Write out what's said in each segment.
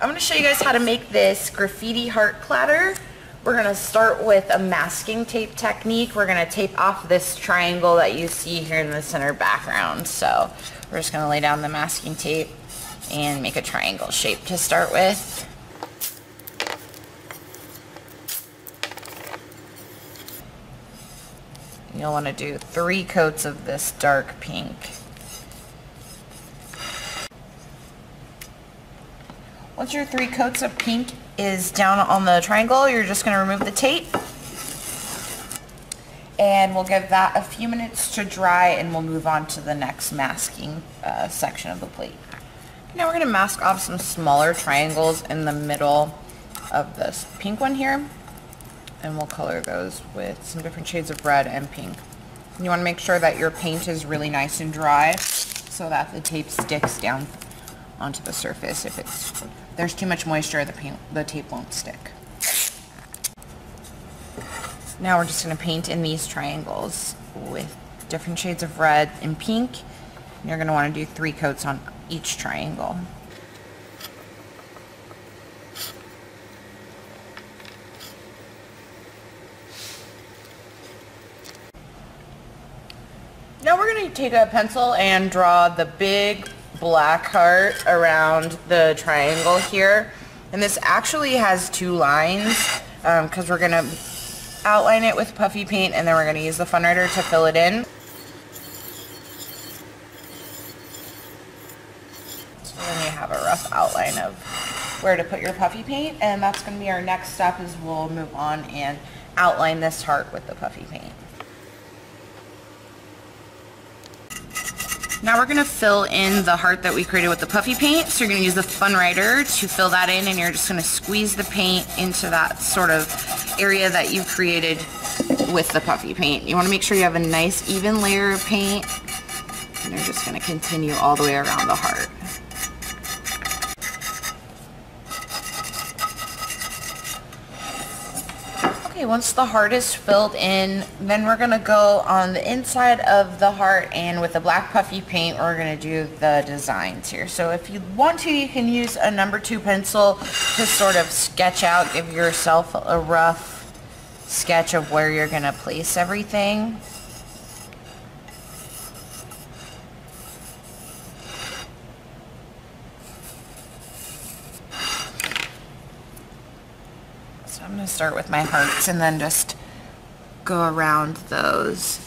I'm going to show you guys how to make this Graffiti Heart Platter. We're going to start with a masking tape technique. We're going to tape off this triangle that you see here in the center background. So we're just going to lay down the masking tape and make a triangle shape to start with. You'll want to do 3 coats of this dark pink. Once your 3 coats of pink is down on the triangle, you're just going to remove the tape. And we'll give that a few minutes to dry, and we'll move on to the next masking section of the plate. Now we're going to mask off some smaller triangles in the middle of this pink one here. And we'll color those with some different shades of red and pink. And you want to make sure that your paint is really nice and dry so that the tape sticks down onto the surface. If there's too much moisture, the tape won't stick. Now we're just going to paint in these triangles with different shades of red and pink. And you're going to want to do 3 coats on each triangle. Now we're going to take a pencil and draw the big black heart around the triangle here. And this actually has 2 lines because we're going to outline it with puffy paint, and then we're going to use the Funwriter to fill it in. So then you have a rough outline of where to put your puffy paint, and that's going to be our next step, is we'll move on and outline this heart with the puffy paint. Now we're going to fill in the heart that we created with the puffy paint. So you're going to use the Funwriter to fill that in, and you're just going to squeeze the paint into that sort of area that you created with the puffy paint. You want to make sure you have a nice even layer of paint, and you're just going to continue all the way around the heart. Okay, once the heart is filled in, then we're going to go on the inside of the heart, and with the black puffy paint we're going to do the designs here. So if you want to, you can use a number 2 pencil to sort of sketch out, give yourself a rough sketch of where you're going to place everything. So I'm going to start with my hearts and then just go around those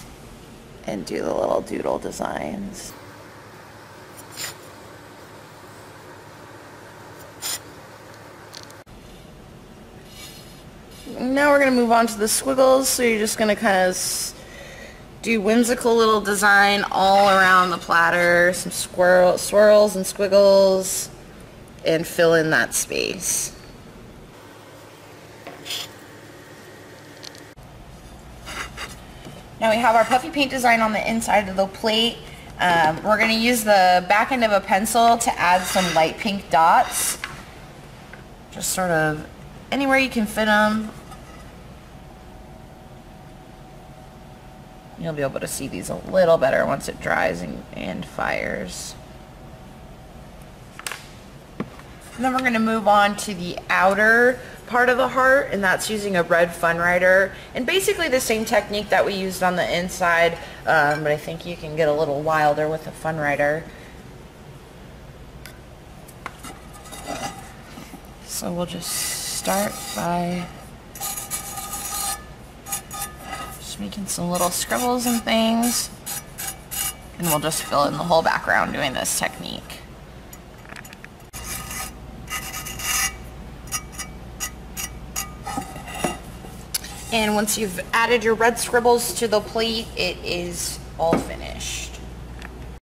and do the little doodle designs. Now we're going to move on to the squiggles. So you're just going to kind of do whimsical little design all around the platter, some swirls and squiggles, and fill in that space. Now we have our puffy paint design on the inside of the plate. We're going to use the back end of a pencil to add some light pink dots. Just sort of anywhere you can fit them. You'll be able to see these a little better once it dries and fires. And then we're going to move on to the outer part of the heart, and that's using a red Funwriter, and basically the same technique that we used on the inside, but I think you can get a little wilder with a Funwriter. So we'll just start by just making some little scribbles and things, and we'll just fill in the whole background doing this technique. And once you've added your red scribbles to the plate, it is all finished.